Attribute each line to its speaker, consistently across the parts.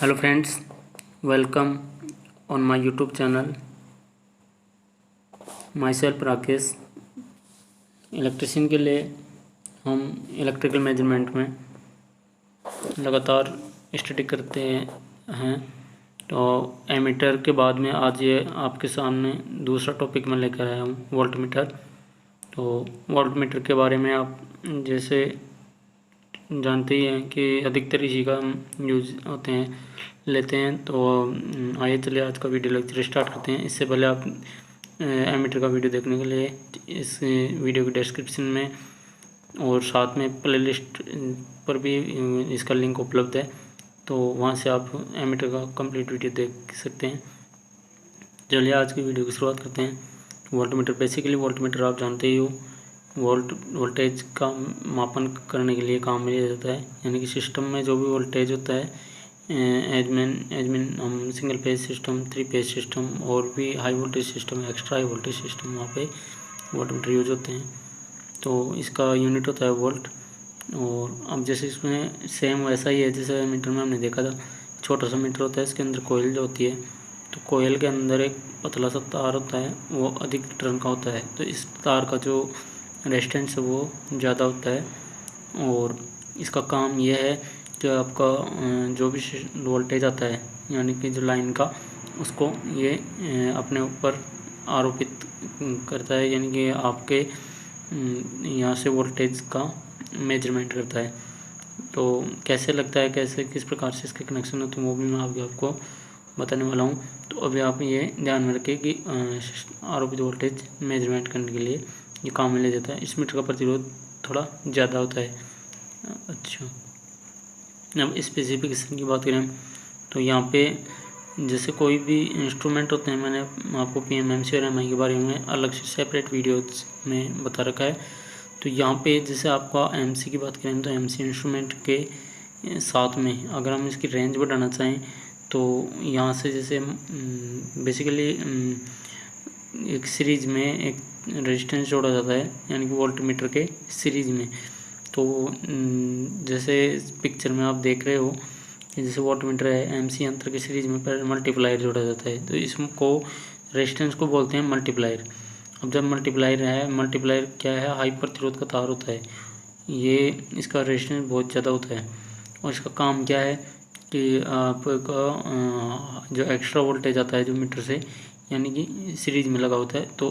Speaker 1: Hello friends, welcome on my YouTube channel. My self Rakesh. Electrician के लिए हम electrical measurement में लगातार स्टडी करते हैं। तो एमीटर के बाद में आज ये आपके सामने दूसरा टॉपिक मैं लेकर आया हूँ, वोल्टमीटर। तो वोल्टमीटर के बारे में आप जैसे जानते ही हैं कि अधिकतर इसी का हम यूज लेते हैं। तो आइए चलिए आज का वीडियो लेक्चर स्टार्ट करते हैं। इससे पहले आप एमीटर का वीडियो देखने के लिए इस वीडियो के डिस्क्रिप्शन में और साथ में प्लेलिस्ट पर भी इसका लिंक उपलब्ध है, तो वहाँ से आप एमीटर का कंप्लीट वीडियो देख सकते हैं। चलिए आज की वीडियो की शुरुआत करते हैं। वोल्टमीटर, बेसिकली वोल्टमीटर आप जानते ही हो, वोल्टेज का मापन करने के लिए काम में लिया जाता है। यानी कि सिस्टम में जो भी वोल्टेज होता है, एजमिन हम single page system, 3 page system और भी high voltage system, extra high voltage system, वहाँ पे वोल्टमीटर यूज होते हैं। तो इसका यूनिट होता है वोल्ट। और अब जैसे इसमें सेम वैसा ही है जैसे मीटर में हमने देखा था, छोटा सा मीटर होता है, इसके अंदर कोयल जो होती है, तो कोयल के अंदर एक पतला सा तार होता है, वो अधिक टर्न का होता है। तो इस तार का जो रेजिस्टेंस है वो ज़्यादा होता है और इसका काम यह है कि आपका जो भी वोल्टेज आता है, यानी कि जो लाइन का, उसको ये अपने ऊपर आरोपित करता है, यानी कि आपके यहाँ से वोल्टेज का मेजरमेंट करता है। तो कैसे लगता है, कैसे किस प्रकार से इसके कनेक्शन होते हैं, वो भी मैं आपको बताने वाला हूँ। तो अभी आप ये ध्यान में रखें कि आरोपित वोल्टेज मेजरमेंट करने के लिए ये काम में ले जाता है। इस मीटर का प्रतिरोध थोड़ा ज़्यादा होता है। अच्छा, अब स्पेसिफिकेशन की बात करें तो यहाँ पे जैसे कोई भी इंस्ट्रूमेंट होते हैं, मैंने आपको PMMC और MI के बारे में अलग से सेपरेट वीडियोस में बता रखा है। तो यहाँ पे जैसे आपका MC की बात करें तो MC इंस्ट्रूमेंट के साथ में अगर हम इसकी रेंज बढ़ाना चाहें तो यहाँ से जैसे बेसिकली एक सीरीज में एक रेजिस्टेंस जोड़ा जाता है, यानी कि वोल्टमीटर के सीरीज में। तो जैसे पिक्चर में आप देख रहे हो, जैसे वोल्टमीटर है, MC यंत्र की सीरीज में पर मल्टीप्लायर जोड़ा जाता है, तो इसको रेजिस्टेंस को बोलते हैं मल्टीप्लायर। अब जब मल्टीप्लायर क्या है, हाई प्रतिरोध का तार होता है, ये इसका रेजिस्टेंस बहुत ज़्यादा होता है और इसका काम क्या है कि आपका जो एक्स्ट्रा वोल्टेज आता है जो मीटर से, यानी कि सीरीज में लगा होता है, तो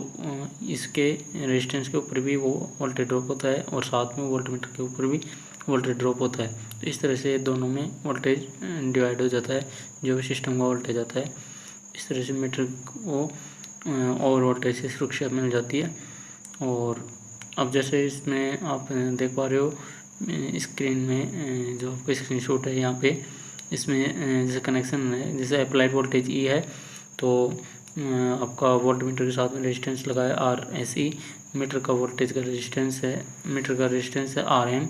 Speaker 1: इसके रेजिस्टेंस के ऊपर भी वो वोल्टेज ड्रॉप होता है और साथ में वोल्टमीटर के ऊपर भी वोल्टेज ड्रॉप होता है। तो इस तरह से दोनों में वोल्टेज डिवाइड हो जाता है, जो भी सिस्टम का वोल्टेज आता है। इस तरह से मीटर को ओवर वोल्टेज से सुरक्षा मिल जाती है। और अब जैसे इसमें आप देख पा रहे हो स्क्रीन में जो आपका स्क्रीनशॉट है, यहाँ पे इसमें जैसे कनेक्शन है, जैसे अप्लाइड वोल्टेज E है, तो आपका वोल्टमीटर के साथ में रेजिस्टेंस लगा है RSE। मीटर का वोल्टेज का रेजिस्टेंस है, मीटर का रेजिस्टेंस है RM।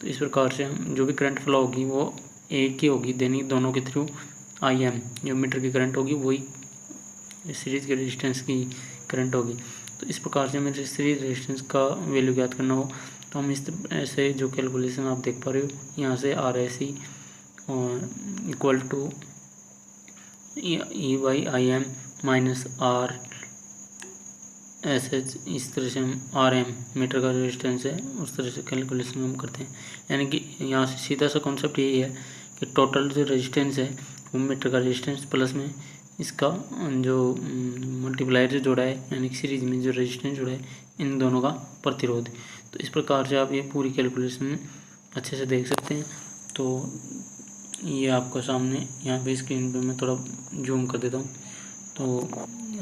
Speaker 1: तो इस प्रकार से हम जो भी करंट फ्लो होगी वो एक ही होगी, देनी दोनों के थ्रू IM, जो मीटर की करंट होगी वही सीरीज के रेजिस्टेंस की करंट होगी। तो इस प्रकार से मेरे सीरीज रेजिस्टेंस का वैल्यू ज्ञात करना हो तो हम इस ऐसे जो कैलकुलेशन आप देख पा रहे हो, यहाँ से RSE equal to E/IM minus RSH, इस तरह से हम RM मीटर का रेजिस्टेंस है, उस तरह से कैलकुलेशन हम करते हैं। यानी कि यहाँ से सीधा सा कॉन्सेप्ट यही है कि टोटल जो रेजिस्टेंस है वो मीटर का रेजिस्टेंस प्लस में इसका जो मल्टीप्लायर जो जोड़ा है, यानी कि सीरीज में जो रेजिस्टेंस जोड़ा है, इन दोनों का प्रतिरोध। तो इस प्रकार से आप ये पूरी कैलकुलेशन अच्छे से देख सकते हैं। तो ये आपको सामने यहाँ पे स्क्रीन पे मैं थोड़ा जूम कर देता हूँ, तो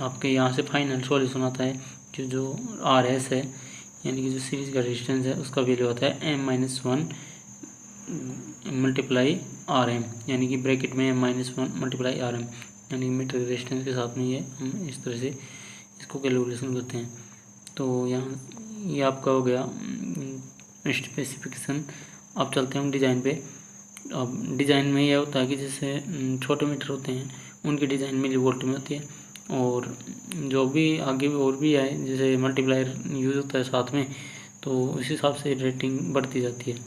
Speaker 1: आपके यहाँ से फाइनल सॉल्यूशन आता है कि जो RS है, यानी कि जो सीरीज का रेजिस्टेंस है, उसका वैल्यू आता है M-1 मल्टीप्लाई RM, यानी कि ब्रैकेट में M-1 मल्टीप्लाई RM, यानी मीटर रेजिस्टेंस के साथ में ये हम इस तरह से इसको कैलकुलेशन करते हैं। तो यहाँ ये आपका हो गया स्पेसिफिकेशन। अब चलते हैं हम डिज़ाइन पे। अब डिज़ाइन में यह होता है कि जैसे छोटे मीटर होते हैं उनकी डिज़ाइन मिली वोल्ट में होती है, और जो भी आगे और भी है जैसे मल्टीप्लायर यूज़ होता है साथ में, तो उस हिसाब से रेटिंग बढ़ती जाती है।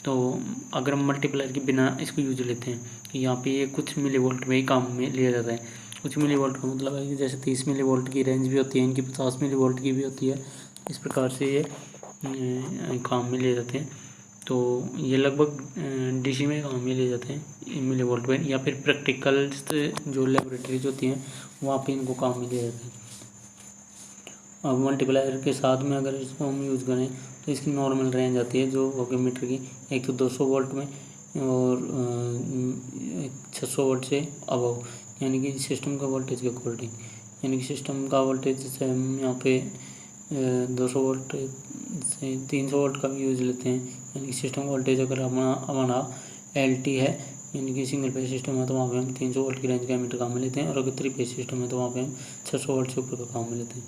Speaker 1: तो अगर हम मल्टीप्लायर के बिना इसको यूज लेते हैं तो यहाँ पे ये कुछ मिली वोल्ट में ही काम में लिया जाता है। कुछ मिली वोल्ट का मतलब है कि जैसे 30 मिली वोल्ट की रेंज भी होती है इनकी, 50 मिली वोल्ट की भी होती है। इस प्रकार से ये काम में लिए जाते हैं। तो ये लगभग डीसी में काम में लिए जाते हैं मिली वोल्ट में, या फिर प्रैक्टिकल जो लेबोरेटरीज होती हैं वहाँ पे इनको काम में लिया जाता है। अब मल्टीप्लायर के साथ में अगर इसको हम यूज़ करें तो इसकी नॉर्मल रेंज आती है जो वोल्टमीटर की, एक तो 200 वोल्ट में और 600 वोल्ट से अबव, यानी कि सिस्टम का वोल्टेज के अकॉर्डिंग। यानी कि सिस्टम का वोल्टेज जैसे हम यहाँ पे 200 वोल्ट से 300 वोल्ट का भी यूज़ लेते हैं। यानी कि सिस्टम वोल्टेज अगर हमारा LT है, यानी कि सिंगल फेज सिस्टम है, तो वहाँ पे हम 300 वोल्ट की रेंज का एमीटर काम में लेते हैं। और अगर 3 फेज सिस्टम है तो वहाँ पे हम 600 वोल्ट से ऊपर का काम में लेते हैं।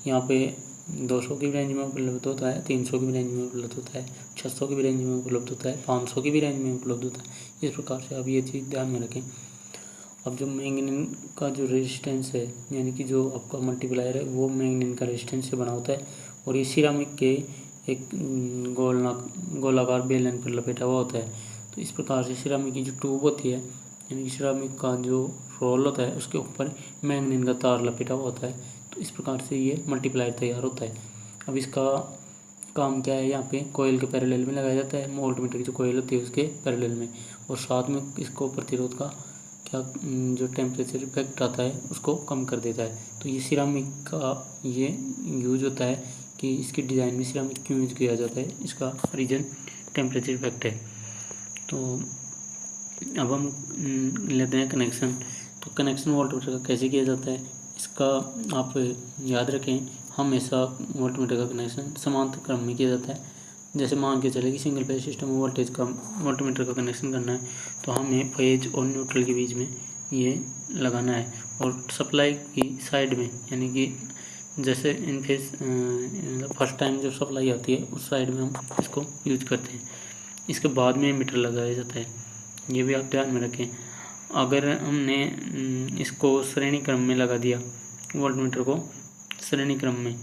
Speaker 1: यहाँ पे 200 की रेंज में उपलब्ध होता है, 300 की रेंज में उपलब्ध होता है, 600 की रेंज में उपलब्ध होता है, 500 की भी रेंज में उपलब्ध होता है। इस प्रकार से आप ये चीज़ ध्यान में रखें। अब जो मैग्नीन का जो रेजिस्टेंस है, यानी कि जो आपका मल्टीप्लायर है वो मैग्नीन का रेजिस्टेंस से बना होता है, और ये सिरामिक के एक गोलाकार बेलन पर लपेटा हुआ होता है। तो इस प्रकार से सिरामिक की जो ट्यूब होती है, यानी कि सिरामिक का जो रोल होता है उसके ऊपर मैग्नीन का तार लपेटा हुआ होता है। तो इस प्रकार से ये मल्टीप्लायर तैयार होता है। अब इसका काम क्या है, यहाँ पे कोयल के पैरेलल में लगाया जाता है, वोल्टमीटर की जो कोयल होती है उसके पैरेलल में, और साथ में इसको प्रतिरोध का क्या जो टेम्परेचर इफेक्ट आता है उसको कम कर देता है। तो ये सिरामिक का ये यूज होता है कि इसकी डिज़ाइन में सिरामिक क्यों यूज किया जाता है, इसका रीज़न टेम्परेचर इफेक्ट है। तो अब हम लेते हैं कनेक्शन। तो कनेक्शन वोल्टमीटर का कैसे किया जाता है, इसका आप याद रखें, हमेशा वोल्टमीटर का कनेक्शन समांतर क्रम में किया जाता है। जैसे मान के चले कि सिंगल फेज सिस्टम में वोल्टमीटर का कनेक्शन करना है, तो हमें फेज और न्यूट्रल के बीच में ये लगाना है, और सप्लाई की साइड में, यानी कि जैसे इन फेज फर्स्ट टाइम जब सप्लाई आती है उस साइड में हम इसको यूज करते हैं। इसके बाद में मीटर लगाया जाता है, ये भी आप ध्यान में रखें। अगर हमने इसको श्रेणी क्रम में लगा दिया, वोल्टमीटर को श्रेणी क्रम में,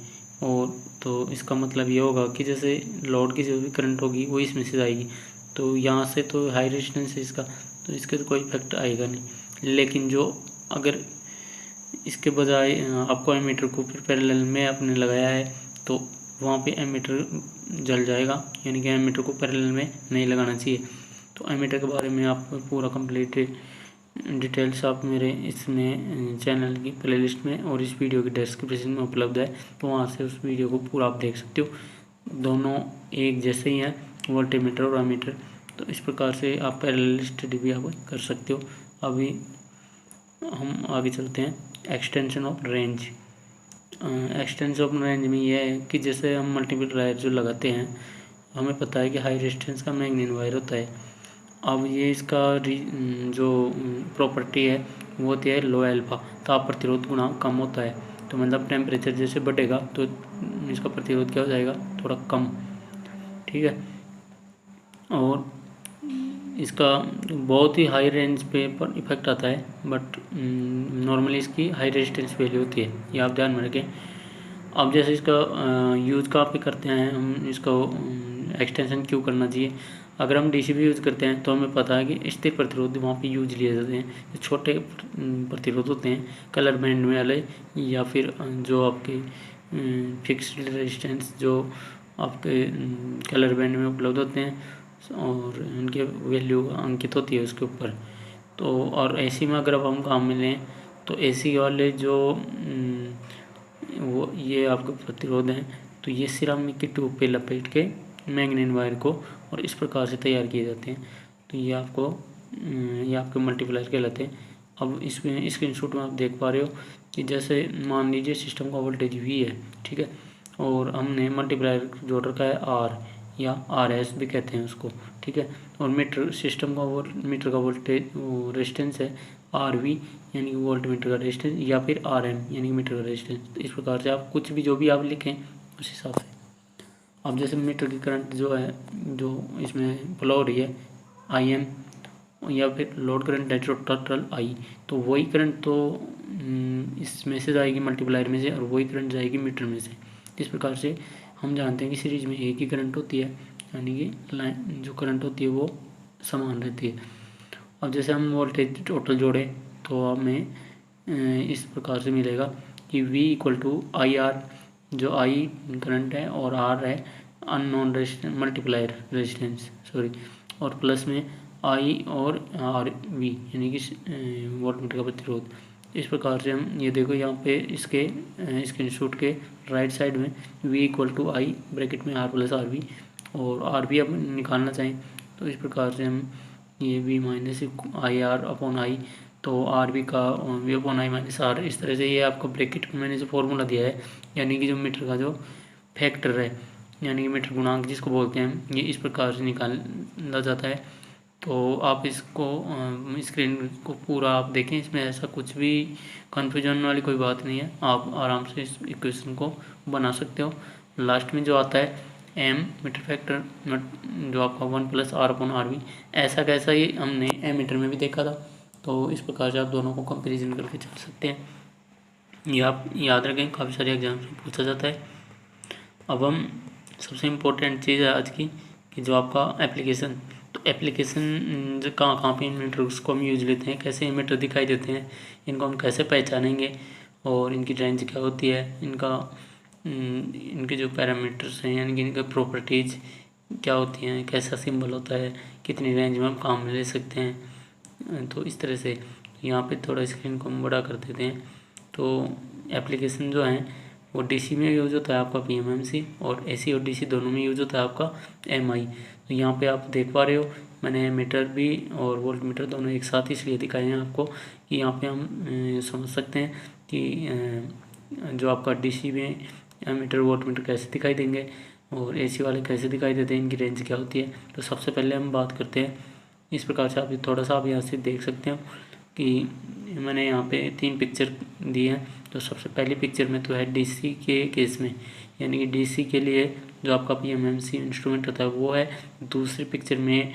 Speaker 1: और तो इसका मतलब ये होगा कि जैसे लोड की जो भी करंट होगी वो इसमें से जाएगी, तो यहाँ से तो हाई रेजिस्टेंस है इसका, तो इसके तो कोई इफेक्ट आएगा नहीं। लेकिन जो अगर इसके बजाय आपको एमीटर को फिर पैरेलल में आपने लगाया है तो वहाँ पे एमीटर जल जाएगा, यानी कि एमीटर को पैरेलल में नहीं लगाना चाहिए। तो एमीटर के बारे में आप पूरा कंप्लीट डिटेल्स आप मेरे इसमें चैनल की प्लेलिस्ट में और इस वीडियो की डिस्क्रिप्शन में उपलब्ध है, तो वहाँ से उस वीडियो को पूरा आप देख सकते हो। दोनों एक जैसे ही हैं, वोल्टमीटर और एमीटर। तो इस प्रकार से आप पैरेलल स्टडी भी आप कर सकते हो। अभी हम आगे चलते हैं। Extension of range. Extension of range में यह है कि जैसे हम मल्टीप्लायर जो लगाते हैं, हमें पता है कि हाई रेजिस्टेंस का मैग्नीन वायर होता है। अब ये इसका जो प्रॉपर्टी है वो होती है लो एल्फा, ताप प्रतिरोध गुणांक कम होता है। तो मतलब टेम्परेचर जैसे बढ़ेगा तो इसका प्रतिरोध क्या हो जाएगा, थोड़ा कम, ठीक है। और इसका बहुत ही हाई रेंज पे पर इफेक्ट आता है, बट नॉर्मली इसकी हाई रेजिस्टेंस वैल्यू होती है, ये आप ध्यान में रखें। अब जैसे इसका यूज़ कहाँ पे करते हैं हम, इसको एक्सटेंशन क्यों करना चाहिए। अगर हम डीसी भी यूज़ करते हैं तो हमें पता है कि स्थिर प्रतिरोध वहाँ पे यूज लिए जाते हैं। छोटे प्रतिरोध होते हैं कलर बैंड में वाले, या फिर जो आपके फिक्स्ड रेजिस्टेंस जो आपके कलर बैंड में उपलब्ध होते हैं और उनकी वैल्यू अंकित होती है उसके ऊपर। तो और एसी में अगर अब हम काम में लें तो एसी वाले जो वो ये आपके प्रतिरोध हैं, तो ये सिरामिक के ट्यूब पे लपेट के मैग्नीन वायर को और इस प्रकार से तैयार किए जाते हैं। तो ये आपके मल्टीप्लायर कहलाते हैं। अब इसमें स्क्रीनशॉट में आप देख पा रहे हो कि जैसे मान लीजिए सिस्टम का वोल्टेज V है, ठीक है, और हमने मल्टीप्लायर जोड़ रखा है R या RS भी कहते हैं उसको, ठीक है। और मीटर सिस्टम का मीटर का वोल्टेज रेजिस्टेंस है RV, यानी कि वोल्ट मीटर का रेजिस्टेंस, या फिर RM यानी कि मीटर का रेजिस्टेंस। तो इस प्रकार से आप कुछ भी जो भी आप लिखें उस हिसाब से। अब जैसे मीटर की करंट जो है जो इसमें फ्लो हो रही है IM, या फिर लोड करंट है जो टोटल I, तो वही करंट तो इसमें से जाएगी मल्टीप्लायर में से, और वही करंट जाएगी मीटर में से। इस प्रकार से हम जानते हैं कि सीरीज में एक ही करंट होती है, यानी कि लाइन जो करंट होती है वो समान रहती है। अब जैसे हम वोल्टेज टोटल जोड़े तो हमें इस प्रकार से मिलेगा कि V equal to I R, जो I करंट है और R है unknown resistance multiplier resistance sorry, और प्लस में I और R V यानी कि वोल्टमीटर का प्रतिरोध। इस प्रकार से हम ये देखो यहाँ पे इसके स्क्रीनशॉट के राइट साइड में V equal to I bracket में R प्लस आर वी, और आर भी अब निकालना चाहें तो इस प्रकार से हम ये V minus I R upon I, तो आर बी का V upon I minus R, इस तरह से ये आपको ब्रैकेट में मैंने जो फॉर्मूला दिया है यानी कि जो मीटर का जो फैक्टर है यानी कि मीटर गुणांक जिसको बोलते हैं, ये इस प्रकार से निकाला जाता है। तो आप इसको स्क्रीन को पूरा आप देखें, इसमें ऐसा कुछ भी कन्फ्यूजन वाली कोई बात नहीं है, आप आराम से इस इक्वेशन को बना सकते हो। लास्ट में जो आता है एम मीटर फैक्टर जो आपका 1 plus R upon R V, ऐसा कैसा ही हमने एम मीटर में भी देखा था। तो इस प्रकार से आप दोनों को कंपेरिजन करके चल सकते हैं। ये आप याद रखें, काफ़ी सारे एग्जाम्स में पूछा जाता है। अब हम सबसे इम्पोर्टेंट चीज़ है आज की कि जो आपका एप्लीकेशन, तो एप्लीकेशन जो कहाँ कहाँ पे इन मीटर्स को हम यूज लेते हैं, कैसे मीटर दिखाई देते हैं, इनको हम कैसे पहचानेंगे और इनकी रेंज क्या होती है, इनके जो पैरामीटर्स हैं यानी कि इनका प्रॉपर्टीज़ क्या होती हैं, कैसा सिंबल होता है, कितनी रेंज में हम काम में ले सकते हैं। तो इस तरह से यहाँ पे थोड़ा स्क्रीन को हम बड़ा कर देते हैं। तो एप्लीकेशन जो है वो डीसी में यूज़ होता है आपका पीएमएमसी, और एसी और डीसी दोनों में यूज़ होता है आपका एमआई। तो यहाँ पे आप देख पा रहे हो मैंने मीटर भी और वोल्ट मीटर दोनों एक साथ इसलिए दिखाए हैं आपको कि यहाँ पे हम समझ सकते हैं कि जो आपका डीसी में मीटर वोल्ट मीटर कैसे दिखाई देंगे और एसी वाले कैसे दिखाई देते हैं, इनकी रेंज क्या होती है। तो सबसे पहले हम बात करते हैं इस प्रकार से, आप थोड़ा सा आप यहाँ से देख सकते हो कि मैंने यहाँ पे 3 पिक्चर दी हैं। तो सबसे पहली पिक्चर में तो है डीसी के केस में, यानी कि डीसी के लिए जो आपका पीएमएमसी इंस्ट्रूमेंट होता है वो है। दूसरी पिक्चर में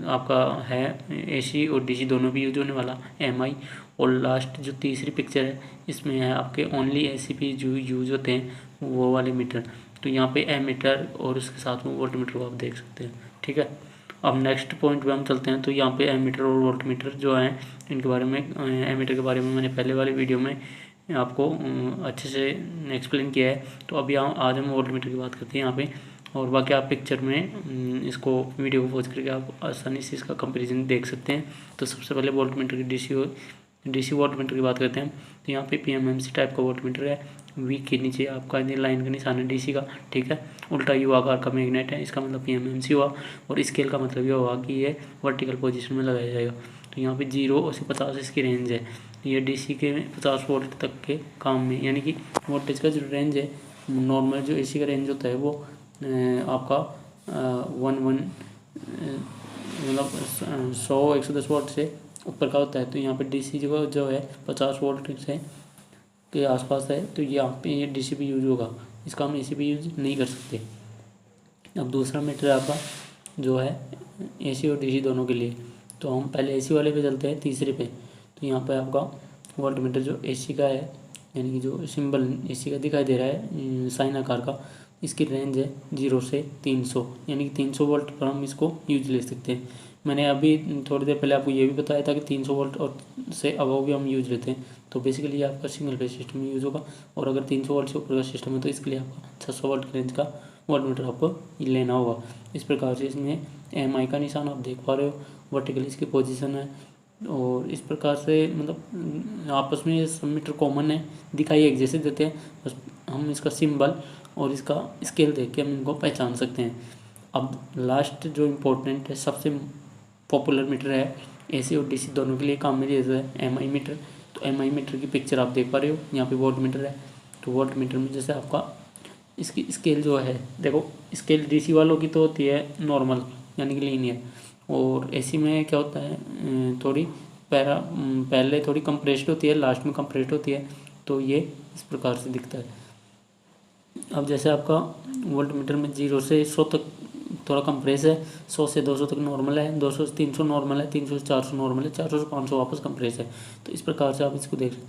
Speaker 1: आपका है एसी और डीसी दोनों भी यूज होने वाला एमआई, और लास्ट जो तीसरी पिक्चर है इसमें है आपके ओनली एसी भी जो यूज होते हैं वो वाले मीटर। तो यहाँ पे एम मीटर और उसके साथ में वोल्ट मीटर को आप देख सकते हैं। ठीक है, अब नेक्स्ट पॉइंट पे हम चलते हैं। तो यहाँ पे एम मीटर और वोल्ट मीटर जो हैं इनके बारे में, एम मीटर के बारे में मैंने पहले वाली वीडियो में आपको अच्छे से एक्सप्लेन किया है। तो अभी आज हम वोल्ट मीटर की बात करते हैं यहाँ पे, और बाकी आप पिक्चर में इसको वीडियो को पॉज करके आप आसानी से इसका कंपैरिजन देख सकते हैं। तो सबसे पहले वोल्ट मीटर की डीसी वोल्ट मीटर की बात करते हैं। तो यहाँ पे पीएमएमसी टाइप का वोल्ट मीटर है, वी के नीचे आपका लाइन का निशान है डीसी का। ठीक है, उल्टा यू आकार का मैग्नेट है, इसका मतलब पीएमएमसी हुआ, और स्केल का मतलब ये हुआ कि ये वर्टिकल पोजीशन में लगाया जाएगा। तो यहाँ पे 0 से 50 इसकी रेंज है। ये डीसी के 50 वोल्ट तक के काम में, यानी कि वोल्टेज का जो रेंज है नॉर्मल जो एसी का रेंज होता है वो आपका 1 100-110 वोल्ट से ऊपर का होता है। तो यहाँ पे डीसी जो है 50 वोल्ट से के आसपास है, तो यहाँ पे ये डीसी भी यूज होगा, इसका हम एसी भी यूज नहीं कर सकते। अब दूसरा मीटर आपका जो है एसी और डीसी दोनों के लिए, तो हम पहले एसी वाले पे चलते हैं, तीसरे पे। तो यहाँ पे आपका वोल्ट मीटर जो एसी का है, यानी कि जो सिंबल एसी का दिखाई दे रहा है साइन आकार का, इसकी रेंज है 0 से 300, यानी कि 300 वोल्ट पर हम इसको यूज ले सकते हैं। मैंने अभी थोड़ी देर पहले आपको ये भी बताया था कि 300 वोल्ट और से अबव भी हम यूज लेते हैं। तो बेसिकली ये आपका सिंगल फेज सिस्टम में यूज़ होगा, और अगर 300 वोल्ट से ऊपर का सिस्टम है तो इसके लिए आपका 600 वोल्ट रेंज का वोल्ट मीटर आपको लेना होगा। इस प्रकार से इसमें एमआई का निशान आप देख पा रहे हो, वर्टिकल इसकी पोजीशन है, और इस प्रकार से मतलब आपस में सब मीटर कॉमन है, दिखाई एक जैसे देते हैं, बस हम इसका सिंबल और इसका स्केल देख के हम इनको पहचान सकते हैं। अब लास्ट जो इम्पोर्टेंट है, सबसे पॉपुलर मीटर है एसी और डीसी दोनों के लिए काम में लिया जाता है एमआई मीटर। तो एमआई मीटर की पिक्चर आप देख पा रहे हो, यहाँ पे वोल्ट मीटर है। तो वोल्ट मीटर में जैसे आपका इसकी स्केल जो है, देखो स्केल डीसी वालों की तो होती है नॉर्मल यानी कि लीनियर, और एसी में क्या होता है थोड़ी पहले थोड़ी कंप्रेस्ड होती है, लास्ट में कंप्रेस्ड होती है। तो ये इस प्रकार से दिखता है। अब जैसे आपका वोल्ट मीटर में 0 से 100 तक थोड़ा कंप्रेस है, 100 से 200 तक नॉर्मल है, 200 से 300 नॉर्मल है, 300 से 400 नॉर्मल है, 400 से 500 वापस कंप्रेस है। तो इस प्रकार से आप इसको देख सकते हो।